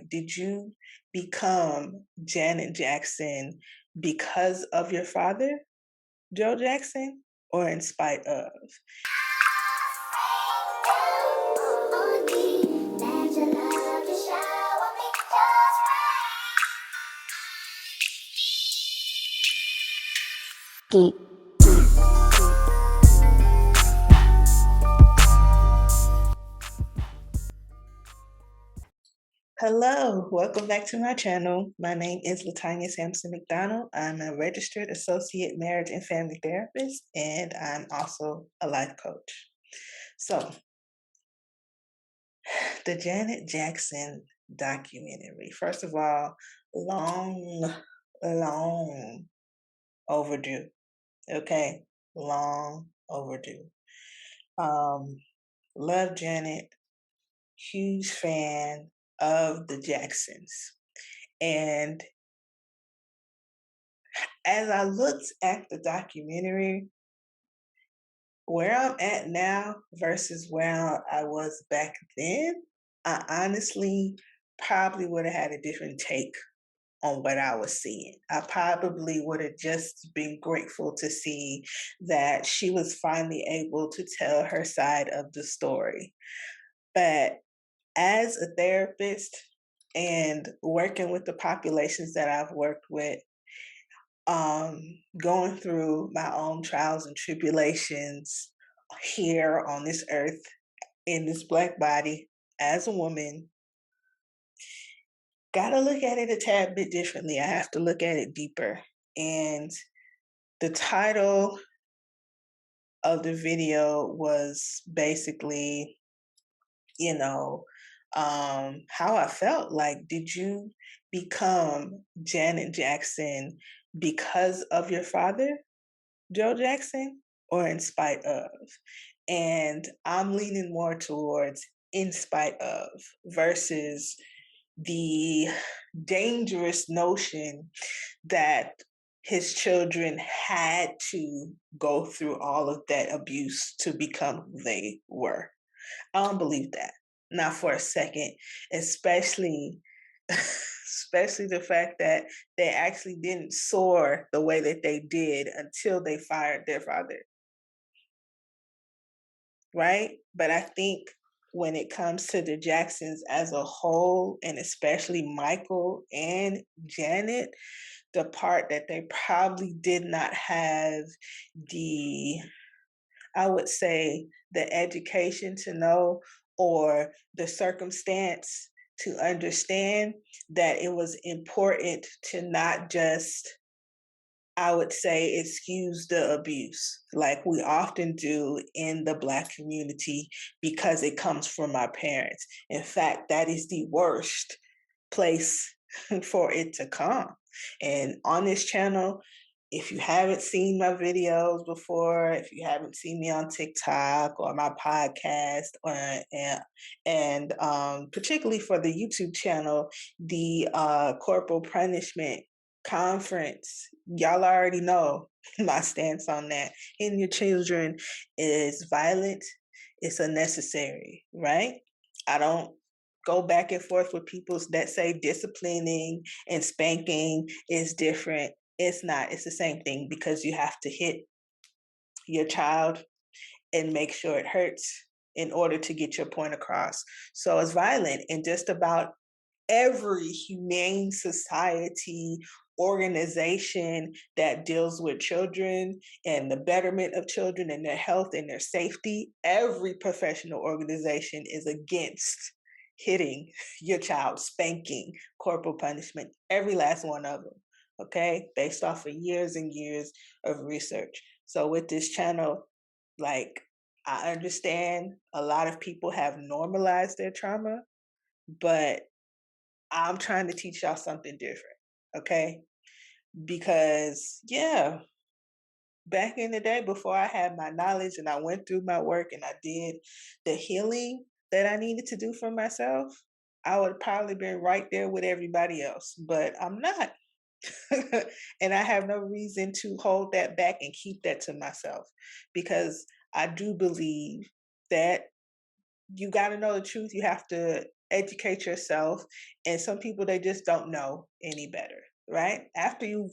Did you become Janet Jackson because of your father, Joe Jackson, or in spite of? Geek. Hello, welcome back to my channel. My name is Latonya Sampson-McDonald. I'm a registered associate marriage and family therapist, and I'm also a life coach. So, the Janet Jackson documentary. First of all, long overdue. Okay, long overdue. Love Janet, huge fan of the Jacksons. And as I looked at the documentary, where I'm at now versus where I was back then, I honestly probably would have had a different take on what I was seeing. I probably would have just been grateful to see that she was finally able to tell her side of the story. But as a therapist and working with the populations that I've worked with, going through my own trials and tribulations here on this earth in this Black body as a woman, gotta look at it a tad bit differently. I have to look at it deeper. And the title of the video was basically, how I felt. Like, did you become Janet Jackson because of your father, Joe Jackson, or in spite of? And I'm leaning more towards in spite of versus the dangerous notion that his children had to go through all of that abuse to become who they were. I don't believe that. Not for a second, especially especially the fact that they actually didn't soar the way that they did until they fired their father. Right? But I think when it comes to the Jacksons as a whole, and especially Michael and Janet, the part that they probably did not have the, I would say, the education to know or the circumstance to understand that it was important to not just, I would say, excuse the abuse like we often do in the Black community because it comes from our parents. In fact, that is the worst place for it to come. And on this channel, if you haven't seen my videos before, if you haven't seen me on TikTok or my podcast, and particularly for the YouTube channel, the corporal punishment conference, y'all already know my stance on that. Hitting your children is violent, it's unnecessary, right? I don't go back and forth with people that say disciplining and spanking is different. It's not. It's the same thing because you have to hit your child and make sure it hurts in order to get your point across. So it's violent, and just about every humane society organization that deals with children and the betterment of children and their health and their safety, every professional organization is against hitting your child, spanking, corporal punishment, every last one of them, okay, based off of years and years of research. So with this channel, like, I understand a lot of people have normalized their trauma, but I'm trying to teach y'all something different, okay? Because, yeah, back in the day before I had my knowledge and I went through my work and I did the healing that I needed to do for myself, I would have probably been right there with everybody else, but I'm not. And I have no reason to hold that back and keep that to myself because I do believe that you got to know the truth. You have to educate yourself. And some people, they just don't know any better, right? After you,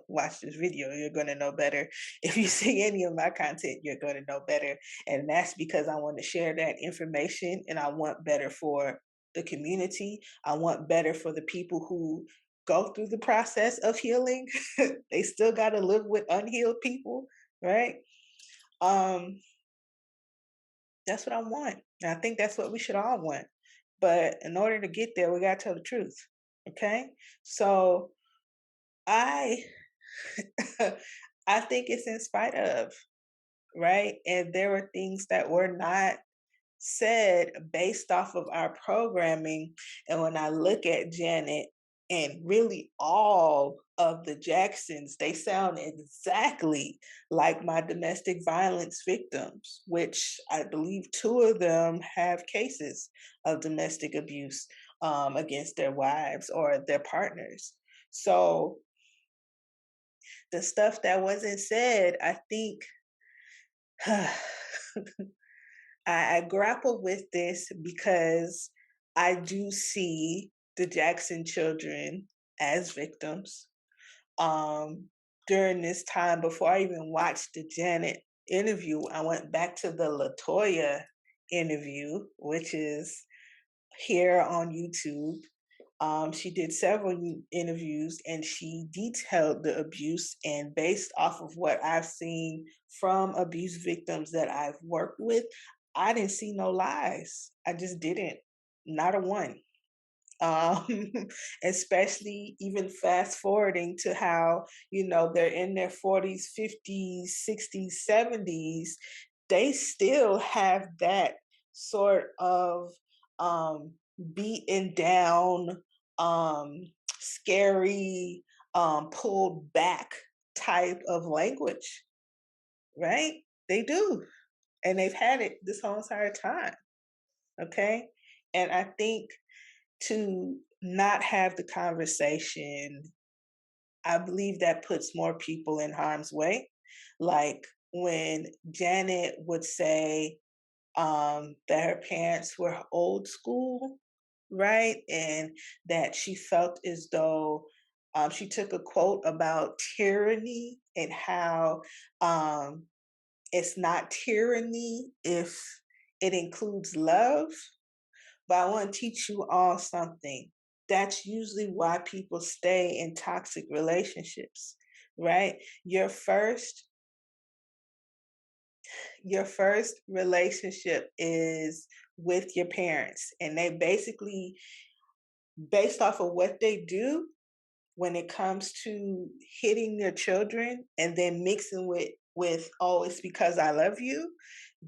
watch this video, you're going to know better. If you see any of my content, you're going to know better. And that's because I want to share that information and I want better for the community. I want better for the people who go through the process of healing. They still got to live with unhealed people, right? Um, that's what I want. And I think that's what we should all want. But in order to get there, we got to tell the truth. Okay. So I, I think it's in spite of, right? And there were things that were not said based off of our programming. And when I look at Janet and really all of the Jacksons, they sound exactly like my domestic violence victims, which I believe two of them have cases of domestic abuse against their wives or their partners. So the stuff that wasn't said, I think I grapple with this because I do see the Jackson children as victims. Um, During this time, before I even watched the Janet interview, I went back to the Latoya interview, which is here on YouTube. She did several interviews and she detailed the abuse. And based off of what I've seen from abuse victims that I've worked with, I didn't see no lies. I just didn't. Not a one. Um, Especially even fast forwarding to how, they're in their 40s, 50s, 60s, 70s, they still have that sort of beaten down, scary, pulled back type of language, right? They do. And they've had it this whole entire time. Okay. And I think to not have the conversation, I believe that puts more people in harm's way. Like when Janet would say that her parents were old school, right? And that she felt as though she took a quote about tyranny and how it's not tyranny if it includes love. But I want to teach you all something. That's usually why people stay in toxic relationships, right? Your first relationship is with your parents, and they basically, based off of what they do, when it comes to hitting their children and then mixing with oh, it's because I love you,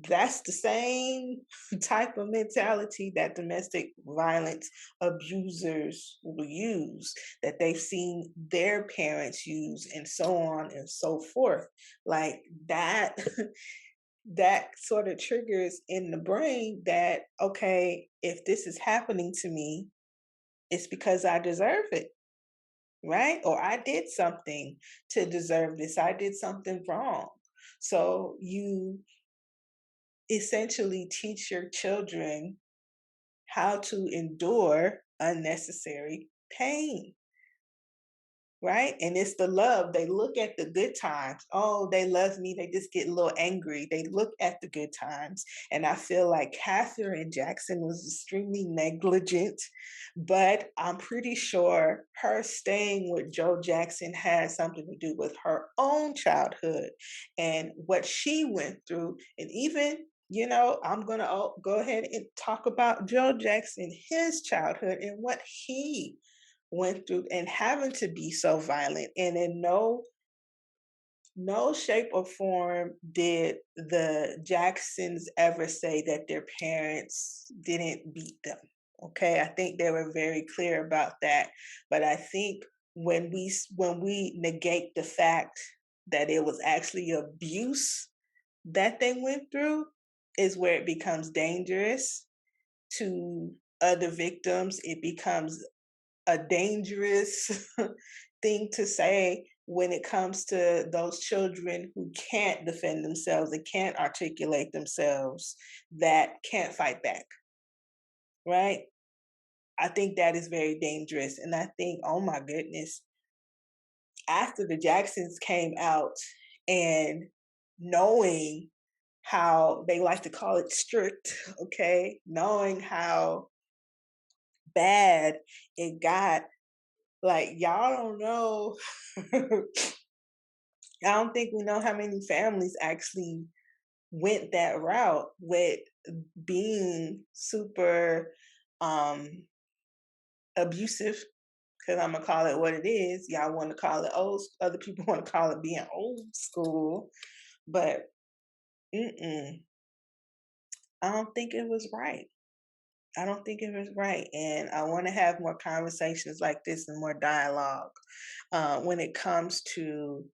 that's the same type of mentality that domestic violence abusers will use, that they've seen their parents use, and so on and so forth. Like that that sort of triggers in the brain that, okay, if this is happening to me, it's because I deserve it, right? Or I did something to deserve this. I did something wrong. So you essentially teach your children how to endure unnecessary pain, right? And it's the love. They look at the good times. Oh, they love me. They just get a little angry. They look at the good times. And I feel like Catherine Jackson was extremely negligent, but I'm pretty sure her staying with Joe Jackson had something to do with her own childhood and what she went through. And even, I'm going to go ahead and talk about Joe Jackson, his childhood, and what he went through, and having to be so violent. And in no shape or form did the Jacksons ever say that their parents didn't beat them. Okay, I think they were very clear about that. But I think when we negate the fact that it was actually abuse that they went through, is where it becomes dangerous to other victims. It becomes a dangerous thing to say when it comes to those children who can't defend themselves and can't articulate themselves, that can't fight back, right? I think that is very dangerous. And I think, oh my goodness, after the Jacksons came out and knowing how they like to call it strict, okay, knowing how bad it got, like, y'all don't know. I don't think we know how many families actually went that route with being super um abusive, because I'm gonna call it what it is. Y'all want to call it old, other people want to call it being old school, but mm-mm, I don't think it was right. I don't think it was right, and I want to have more conversations like this and more dialogue when it comes to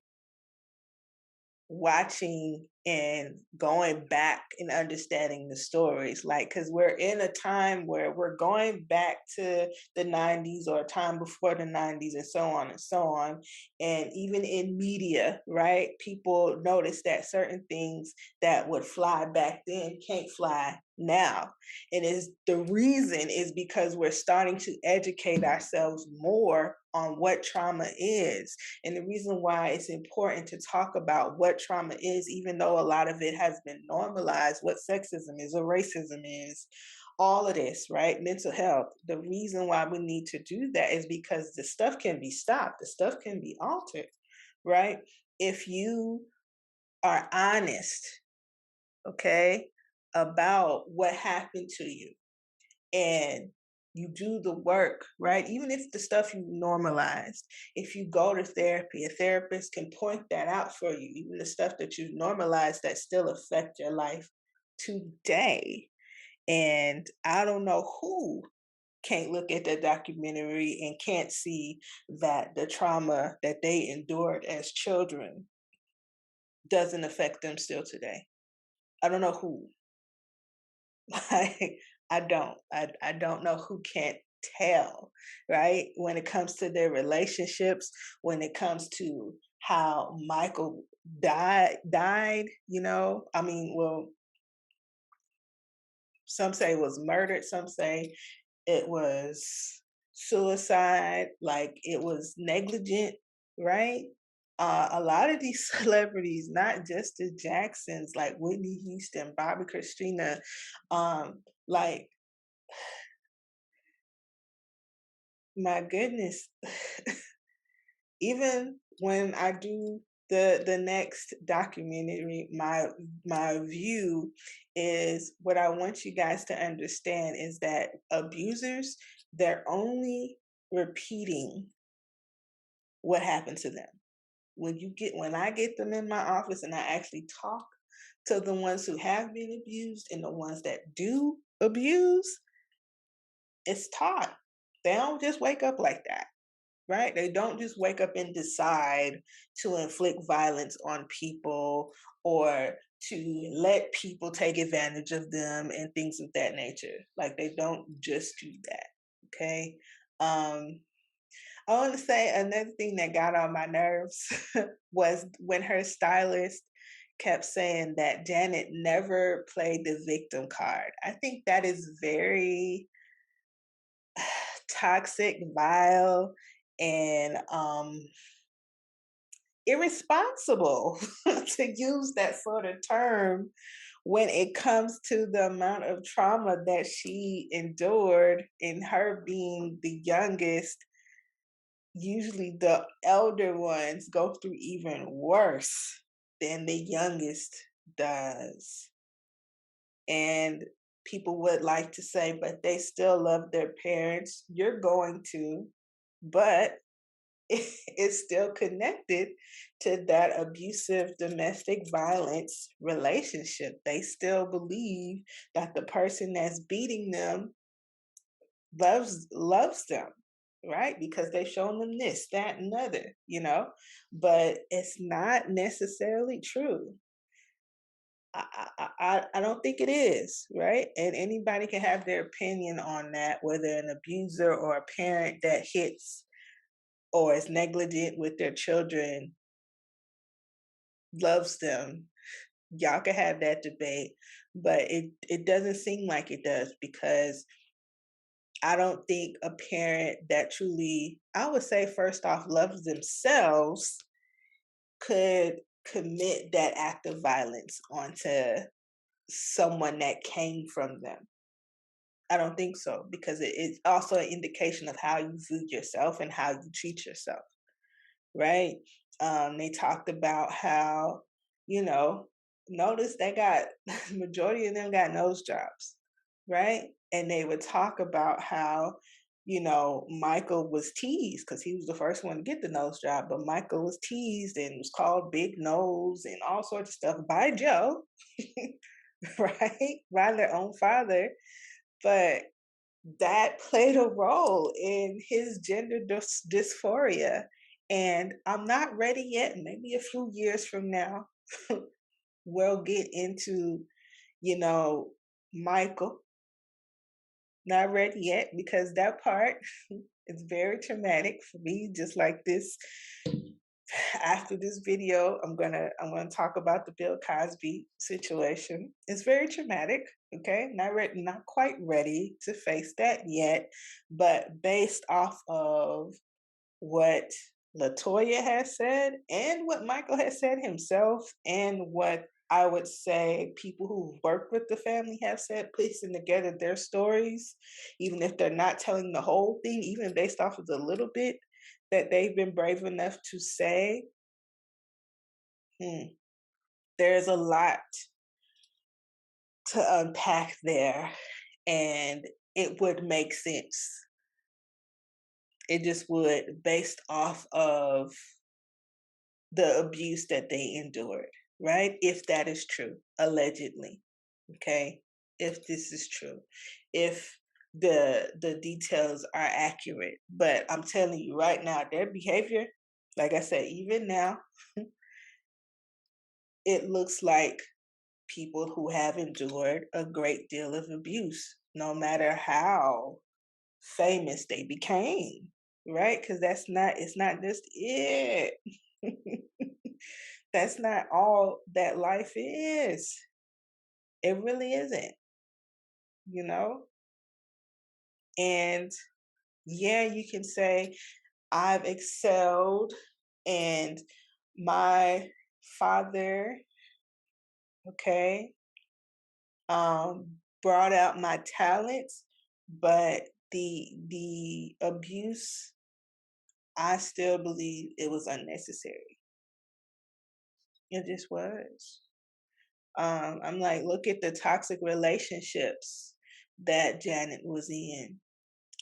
watching and going back and understanding the stories, like, because we're in a time where we're going back to the 90s or a time before the 90s and so on and so on. And even in media, right, people notice that certain things that would fly back then can't fly now. And is the reason is because we're starting to educate ourselves more on what trauma is. And the reason why it's important to talk about what trauma is, even though a lot of it has been normalized, what sexism is, or racism is, all of this, right? Mental health. The reason why we need to do that is because the stuff can be stopped, the stuff can be altered, right? If you are honest, okay, about what happened to you, and you do the work, right? Even if the stuff you normalized, if you go to therapy, a therapist can point that out for you, even the stuff that you normalized that still affect your life today. And I don't know who can't look at the documentary and can't see that the trauma that they endured as children doesn't affect them still today. I don't know who. Like, I don't know who can't tell, right? When it comes to their relationships, when it comes to how Michael died, you know? I mean, well, some say it was murdered, some say it was suicide, like it was negligent, right? A lot of these celebrities, not just the Jacksons, like Whitney Houston, Bobby Christina, like, my goodness, even when I do the next documentary, my view is, what I want you guys to understand is that abusers, they're only repeating what happened to them. When I get them in my office and I actually talk to the ones who have been abused and the ones that do abuse, it's taught. They don't just wake up like that, right? They don't just wake up and decide to inflict violence on people or to let people take advantage of them and things of that nature. Like, they don't just do that. Okay. Um, I want to say another thing that got on my nerves was when her stylist kept saying that Janet never played the victim card. I think that is very toxic, vile, and irresponsible to use that sort of term when it comes to the amount of trauma that she endured, in her being the youngest. Usually the elder ones go through even worse than the youngest does. And people would like to say, but they still love their parents. You're going to, but it's still connected to that abusive domestic violence relationship. They still believe that the person that's beating them loves them, right? Because they've shown them this, that, and other, you know. But it's not necessarily true. I don't think it is, right? And anybody can have their opinion on that, whether an abuser or a parent that hits or is negligent with their children loves them. Y'all can have that debate, but it doesn't seem like it does, because I don't think a parent that truly, I would say, first off, loves themselves could commit that act of violence onto someone that came from them. I don't think so because it's also an indication of how you view yourself and how you treat yourself, right? They talked about how, you know, notice they got majority of them got nose jobs, right? And they would talk about how, Michael was teased because he was the first one to get the nose job, but Michael was teased and was called Big Nose and all sorts of stuff by Joe, right? By their own father. But that played a role in his gender dysphoria. And I'm not ready yet. Maybe a few years from now, we'll get into, you know, Michael. Not ready yet because that part is very traumatic for me. Just like this, after this video, I'm gonna talk about the Bill Cosby situation. It's very traumatic. Okay, not quite ready to face that yet, but based off of what Latoya has said and what Michael has said himself and what I would say people who work with the family have said, piecing together their stories, even if they're not telling the whole thing, even based off of the little bit that they've been brave enough to say, hmm, there's a lot to unpack there, and it would make sense. It just would, based off of the abuse that they endured, right? If that is true, allegedly, okay? If this is true, if the details are accurate, but I'm telling you right now, their behavior, like I said, even now, it looks like people who have endured a great deal of abuse, no matter how famous they became, right? Because it's not just it. That's not all that life is. It really isn't, you know? And yeah, you can say, I've excelled and my father, okay, brought out my talents, but the abuse, I still believe it was unnecessary. It just was. I'm like, look at the toxic relationships that Janet was in.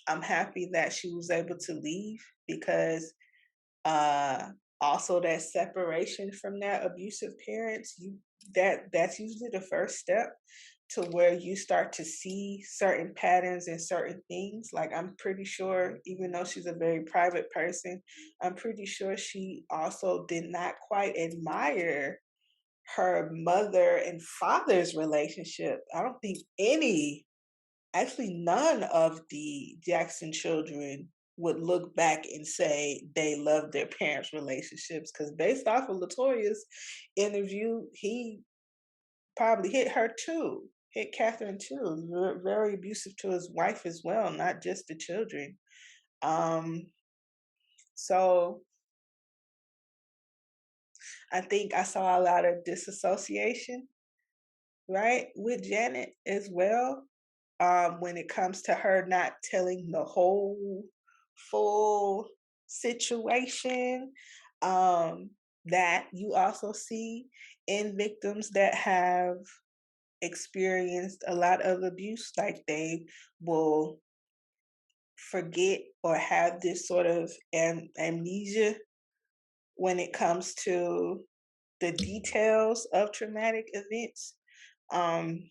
I'm happy that she was able to leave because uh also that separation from that abusive parents, that's usually the first step to where you start to see certain patterns and certain things. Like I'm pretty sure, even though she's a very private person, I'm pretty sure she also did not quite admire her mother and father's relationship. I don't think actually none of the Jackson children would look back and say they loved their parents' relationships, because based off of Latoya's interview, he probably hit her too, hit Catherine too. Very abusive to his wife as well, not just the children. Um, so I think I saw a lot of disassociation, right, with Janet as well, when it comes to her not telling the whole full situation, that you also see in victims that have experienced a lot of abuse. Like they will forget or have this sort of amnesia when it comes to the details of traumatic events. Um,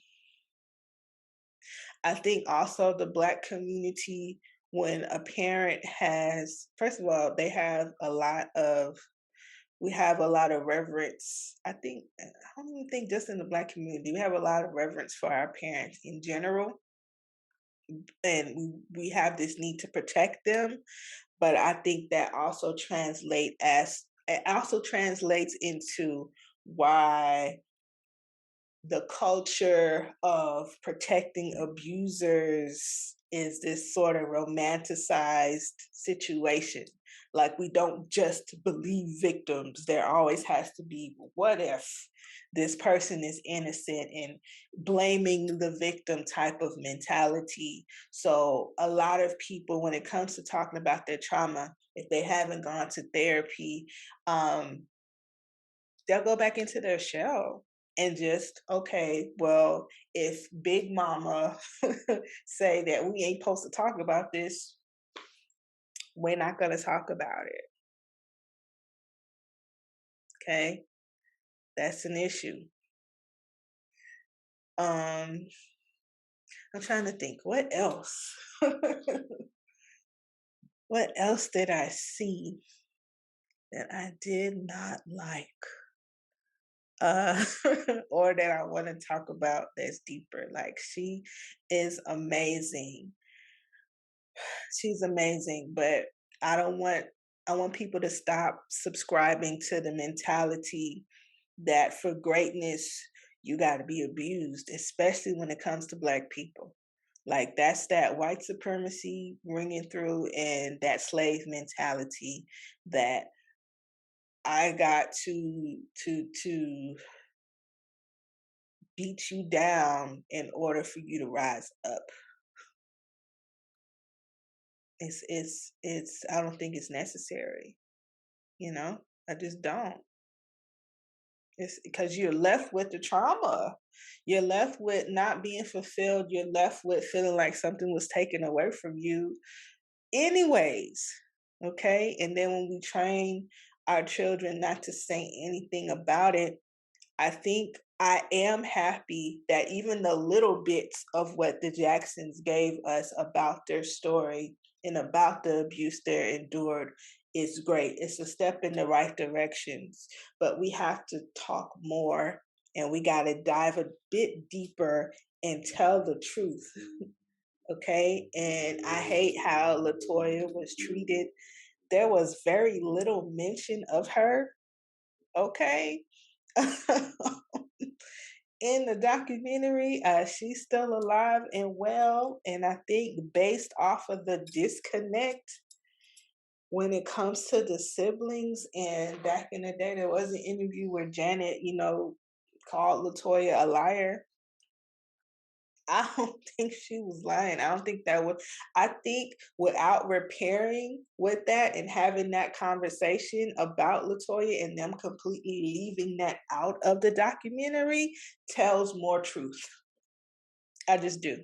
I think also the Black community, when a parent has, first of all, we have a lot of reverence. I don't even think just in the Black community, we have a lot of reverence for our parents in general. And we have this need to protect them. But I think that it also translates into why the culture of protecting abusers is this sort of romanticized situation. Like we don't just believe victims. There always has to be, what if this person is innocent, and blaming the victim type of mentality. So a lot of people, when it comes to talking about their trauma, if they haven't gone to therapy, um, they'll go back into their shell and just, okay, well, if Big Mama say that we ain't supposed to talk about this, we're not going to talk about it. Okay, that's an issue. um I'm trying to think what else. What else did I see that I did not like, uh or that I want to talk about that's deeper? Like, she is amazing. She's amazing, but I don't want I want people to stop subscribing to the mentality that for greatness you got to be abused, especially when it comes to Black people. Like, that's that white supremacy ringing through, and that slave mentality that I got to beat you down in order for you to rise up. It's I don't think it's necessary, you know? I just don't. It's because you're left with the trauma. You're left with not being fulfilled. You're left with feeling like something was taken away from you anyways. Okay? And then when we train our children not to say anything about it, I think I am happy that even the little bits of what the Jacksons gave us about their story and about the abuse they endured is great. It's a step in the right directions, but we have to talk more, and we got to dive a bit deeper and tell the truth. Okay? And I hate how Latoya was treated. There was very little mention of her. Okay? In the documentary, she's still alive and well. And I think based off of the disconnect when it comes to the siblings, and back in the day, there was an interview where Janet, called Latoya a liar. I don't think she was lying. I don't think that was, I think without repairing with that and having that conversation about Latoya and them completely leaving that out of the documentary tells more truth. I just do.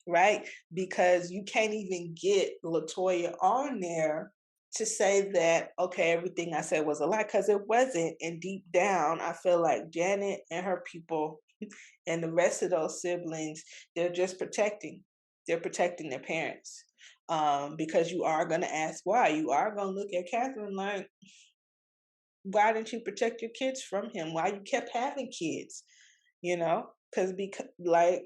Right? Because you can't even get Latoya on there to say that, okay, everything I said was a lie, because it wasn't. And deep down, I feel like Janet and her people and the rest of those siblings, they're just protecting. They're protecting their parents. Because you are going to ask why. You are going to look at Catherine like, why didn't you protect your kids from him? Why you kept having kids? Because like,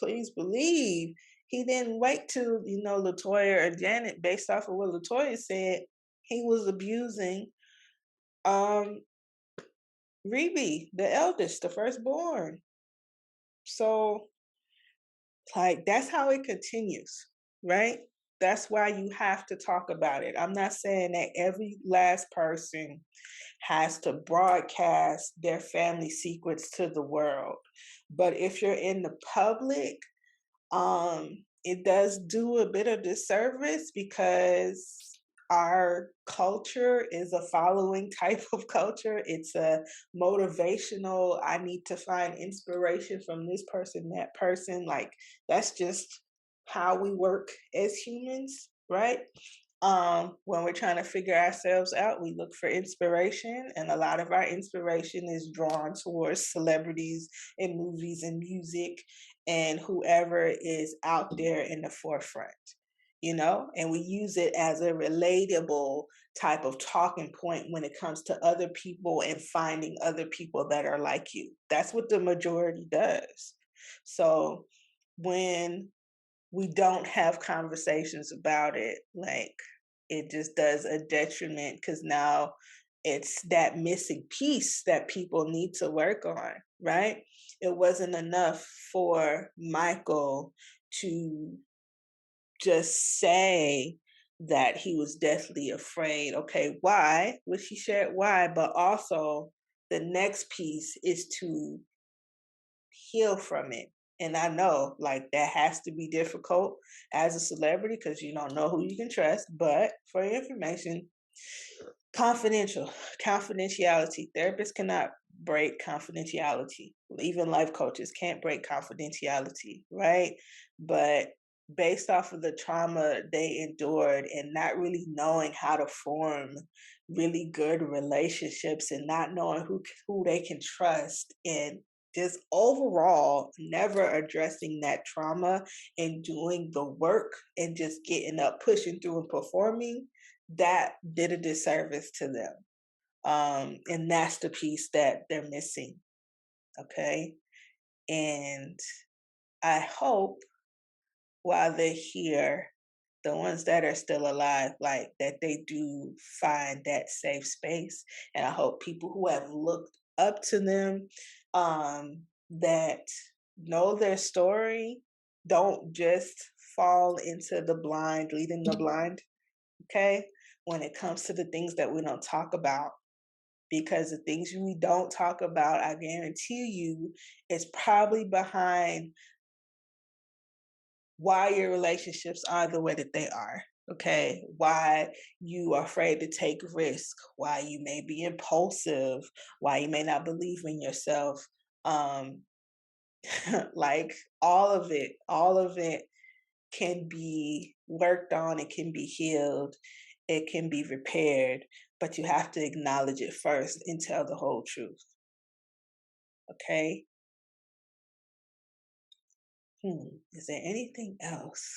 please believe he didn't wait till Latoya or Janet, based off of what Latoya said, he was abusing um Rebe, the eldest, the firstborn. So, like, that's how it continues, right? That's why you have to talk about it. I'm not saying that every last person has to broadcast their family secrets to the world. But if you're in the public, it does do a bit of disservice, because our culture is a following type of culture. It's a motivational, I need to find inspiration from this person, that person. Like, that's just how we work as humans, right? When we're trying to figure ourselves out, we look for inspiration, and a lot of our inspiration is drawn towards celebrities and movies and music and whoever is out there in the forefront, and we use it as a relatable type of talking point when it comes to other people and finding other people that are like you. That's what the majority does. So when we don't have conversations about it, like, it just does a detriment, because now it's that missing piece that people need to work on, right? It wasn't enough for Michael to just say that he was deathly afraid. Okay, why? Which he shared why, but also the next piece is to heal from it. And I know like that has to be difficult as a celebrity because you don't know who you can trust. But for your information, confidential, confidentiality. Therapists cannot break confidentiality. Even life coaches can't break confidentiality, right? But based off of the trauma they endured and not really knowing how to form really good relationships and not knowing who they can trust and just overall never addressing that trauma and doing the work and just getting up, pushing through and performing, that did a disservice to them. And that's the piece that they're missing. Okay. And I hope while they're here, the ones that are still alive, like that they do find that safe space. And I hope people who have looked up to them, that know their story, don't just fall into the blind, leading the blind. Okay. When it comes to the things that we don't talk about, because the things we don't talk about, I guarantee you, is probably behind why your relationships are the way that they are. Okay, why you are afraid to take risk, why you may be impulsive, why you may not believe in yourself. Um, like all of it can be worked on, it can be healed, it can be repaired, but you have to acknowledge it first and tell the whole truth. Okay. Is there anything else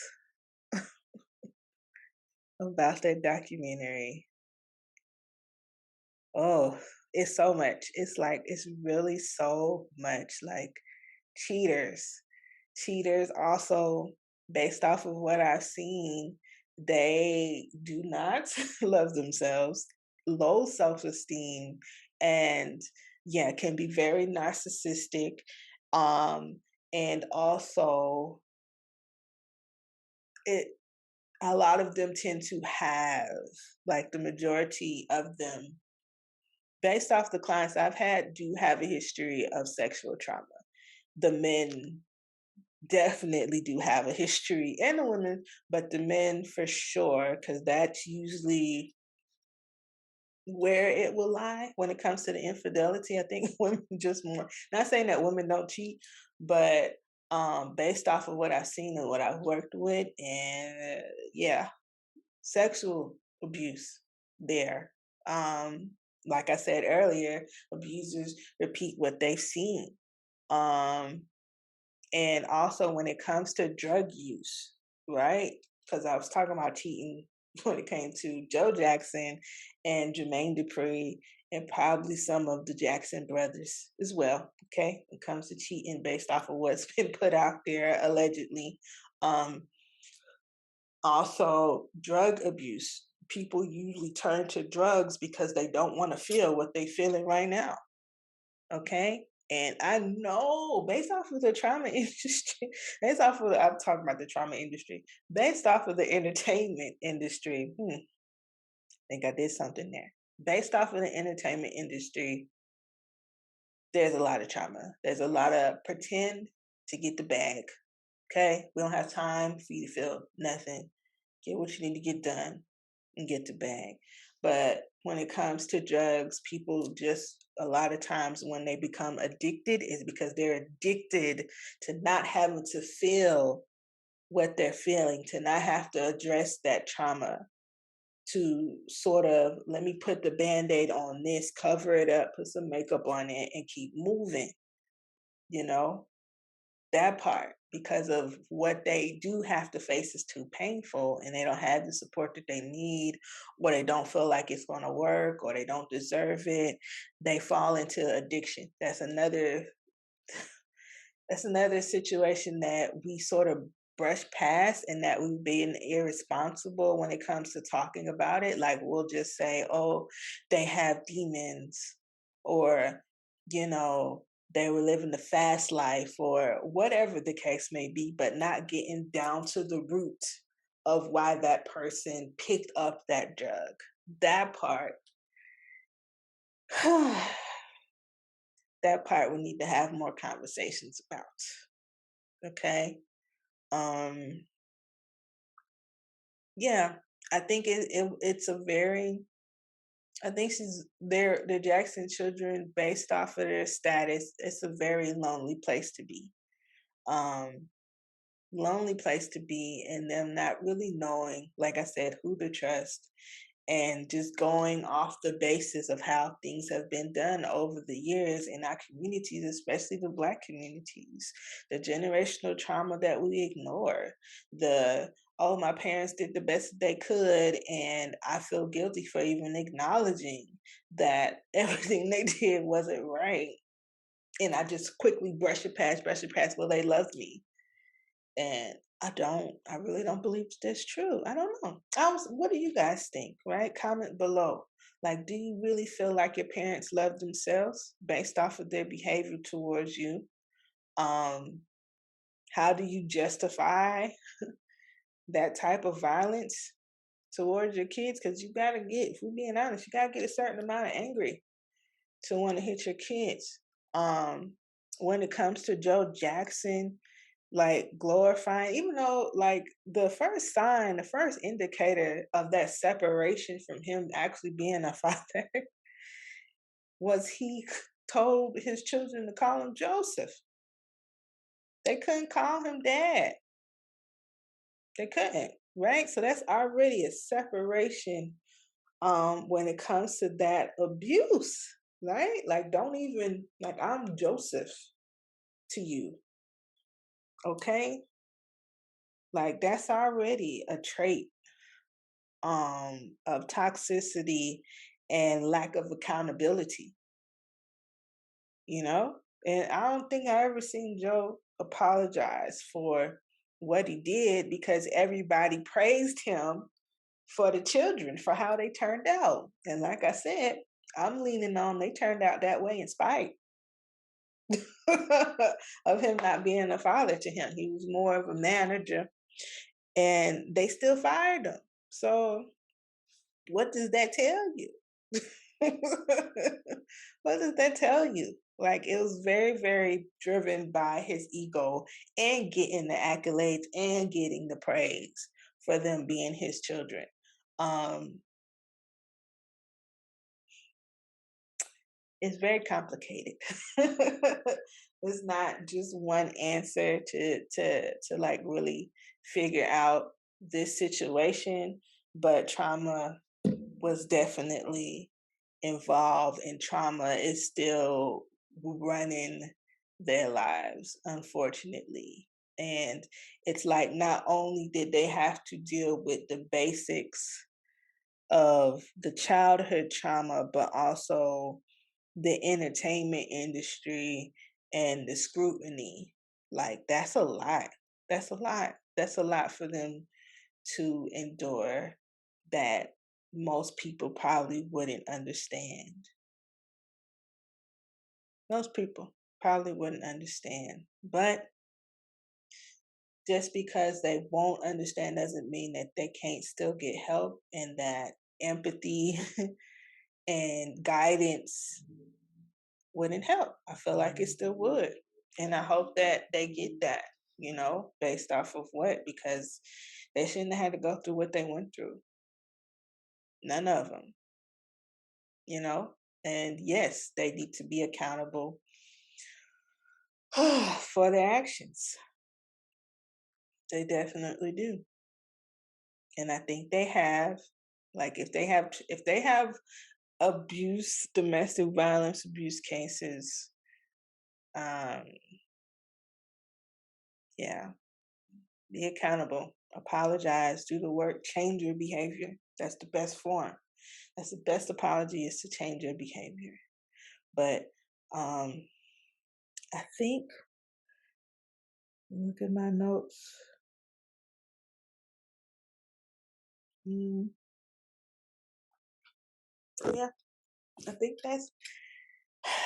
about that documentary? Oh, it's so much. It's like, it's really so much. Like, cheaters. Cheaters also, based off of what I've seen, they do not love themselves, low self esteem, and yeah, can be very narcissistic. Um, and also, it a lot of them tend to have, like the majority of them, based off the clients I've had, do have a history of sexual trauma. The men definitely do have a history, and the women, but the men for sure, because that's usually where it will lie when it comes to the infidelity. I think women just more, not saying that women don't cheat, but based off of what I've seen and what I've worked with, and yeah, sexual abuse there. Um, like I said earlier, abusers repeat what they've seen. Um, and also when it comes to drug use, right? Because I was talking about cheating when it came to Joe Jackson and Jermaine Dupri and probably some of the Jackson brothers as well. Okay, when it comes to cheating based off of what's been put out there allegedly. Um, Also, drug abuse. People usually turn to drugs because they don't want to feel what they're feeling right now. Okay. And I know based off of the trauma industry, I'm talking about the trauma industry, based off of the entertainment industry, I think I did something there. Based off of the entertainment industry, there's a lot of trauma. There's a lot of pretend to get the bag. Okay. We don't have time for you to feel nothing. Get what you need to get done and get the bag. But when it comes to drugs, people just a lot of times when they become addicted is because they're addicted to not having to feel what they're feeling, to not have to address that trauma, to sort of let me put the band-aid on this, cover it up, put some makeup on it, and keep moving, you know? That part, because of what they do have to face is too painful and they don't have the support that they need, or they don't feel like it's going to work, or they don't deserve it, they fall into addiction. That's another situation that we sort of brush past, and that we've been irresponsible when it comes to talking about it. Like we'll just say, oh, they have demons, or you know they were living the fast life or whatever the case may be, but not getting down to the root of why that person picked up that drug. That part, that part we need to have more conversations about. Okay. Um, yeah, I think it's a very, I think the Jackson children, based off of their status, it's a very lonely place to be. Um, Lonely place to be, and them not really knowing, like I said, who to trust, and just going off the basis of how things have been done over the years in our communities, especially the Black communities, the generational trauma that we ignore, the oh, my parents did the best they could, and I feel guilty for even acknowledging that everything they did wasn't right. And I just quickly brush it past, well, they loved me. And I really don't believe that's true. I don't know. What do you guys think, right? Comment below. Like, do you really feel like your parents love themselves based off of their behavior towards you? Um, how do you justify that type of violence towards your kids? Because you gotta get, if we're being honest, you gotta get a certain amount of angry to want to hit your kids. When it comes to Joe Jackson, like glorifying, even though like the first sign, the first indicator of that separation from him actually being a father was he told his children to call him Joseph. They couldn't call him dad. They couldn't, right? So that's already a separation when it comes to that abuse, right? Like don't even like I'm Joseph to you, okay? Like that's already a trait of toxicity and lack of accountability, you know? And I don't think I ever seen Joe apologize for what he did because everybody praised him for the children, for how they turned out. And like I said, I'm leaning on they turned out that way in spite of him not being a father to him. He was more of a manager and they still fired him. So what does that tell you? What does that tell you? Like it was very, very driven by his ego and getting the accolades and getting the praise for them being his children. Um, it's very complicated. It's not just one answer to like really figure out this situation, but trauma was definitely involved, and trauma is still running their lives, unfortunately. And it's like not only did they have to deal with the basics of the childhood trauma, but also the entertainment industry and the scrutiny. Like that's a lot. That's a lot. That's a lot for them to endure that most people probably wouldn't understand. Most people probably wouldn't understand. But just because they won't understand doesn't mean that they can't still get help, and that empathy and guidance wouldn't help. I feel like it still would. And I hope that they get that, based off of what, because they shouldn't have had to go through what they went through. None of them, you know? And yes, they need to be accountable for their actions. They definitely do. And I think they have, like if they have abuse, domestic violence abuse cases, um, yeah, be accountable, apologize, do the work, change your behavior. That's the best form. That's the best apology, is to change your behavior. But um, I think, look at my notes. Mm, yeah, I think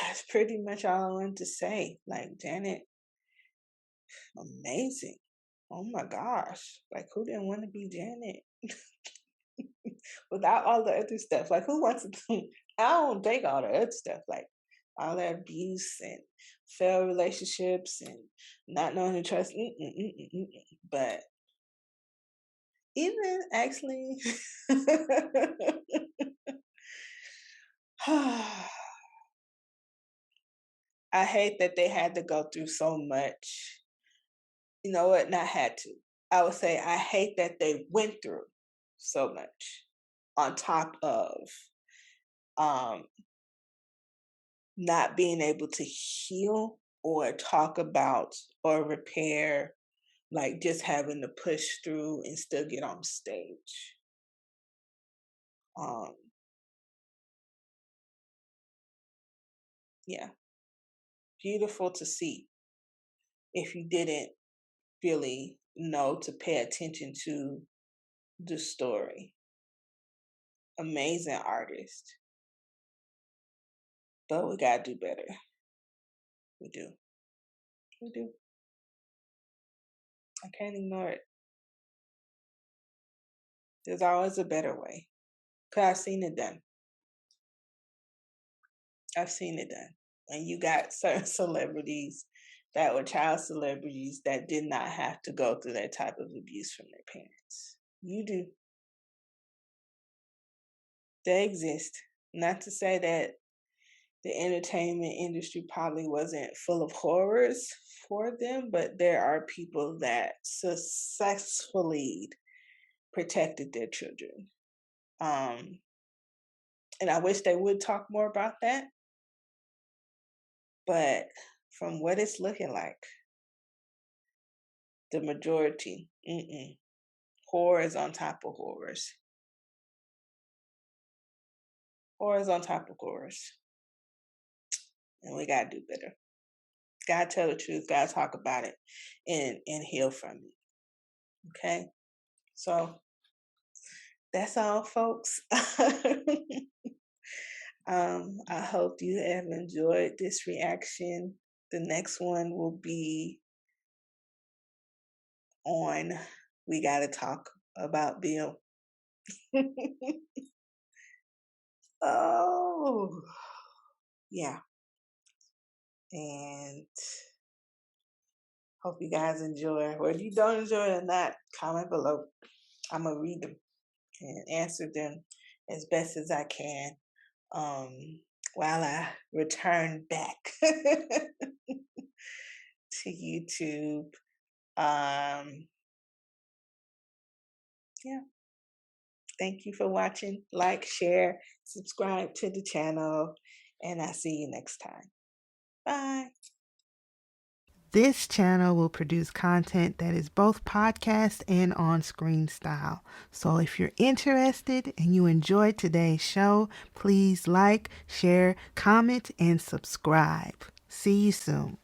That's pretty much all I wanted to say. Like, Janet, amazing. Oh my gosh. Like, who didn't want to be Janet? Without all the other stuff. Like, who wants to? I don't think all the other stuff, like all that abuse and failed relationships and not knowing to trust. But even actually, I hate that they had to go through so much. You know what? Not had to. I would say I hate that they went through so much on top of um not being able to heal or talk about or repair, like just having to push through and still get on stage. Um, yeah, beautiful to see if you didn't really know to pay attention to the story. Amazing artist, but we gotta do better. We do. We do. I can't ignore it. There's always a better way. Cause I've seen it done. I've seen it done. And you got certain celebrities that were child celebrities that did not have to go through that type of abuse from their parents. You do. They exist. Not to say that the entertainment industry probably wasn't full of horrors for them, but there are people that successfully protected their children. Um, and I wish they would talk more about that. But from what it's looking like, the majority, horrors on top of horrors. Horrors on top of horrors. And we gotta do better. Gotta tell the truth, gotta talk about it and heal from it. Okay? So that's all, folks. I hope you have enjoyed this reaction. The next one will be on We Gotta Talk About Bill. Oh, yeah. And hope you guys enjoy. Or if you don't enjoy it or not, comment below. I'm going to read them and answer them as best as I can um, while I return back to YouTube. Yeah. Thank you for watching. Like, share, subscribe to the channel, and I'll see you next time. Bye. This channel will produce content that is both podcast and on-screen style. So if you're interested and you enjoyed today's show, please like, share, comment, and subscribe. See you soon.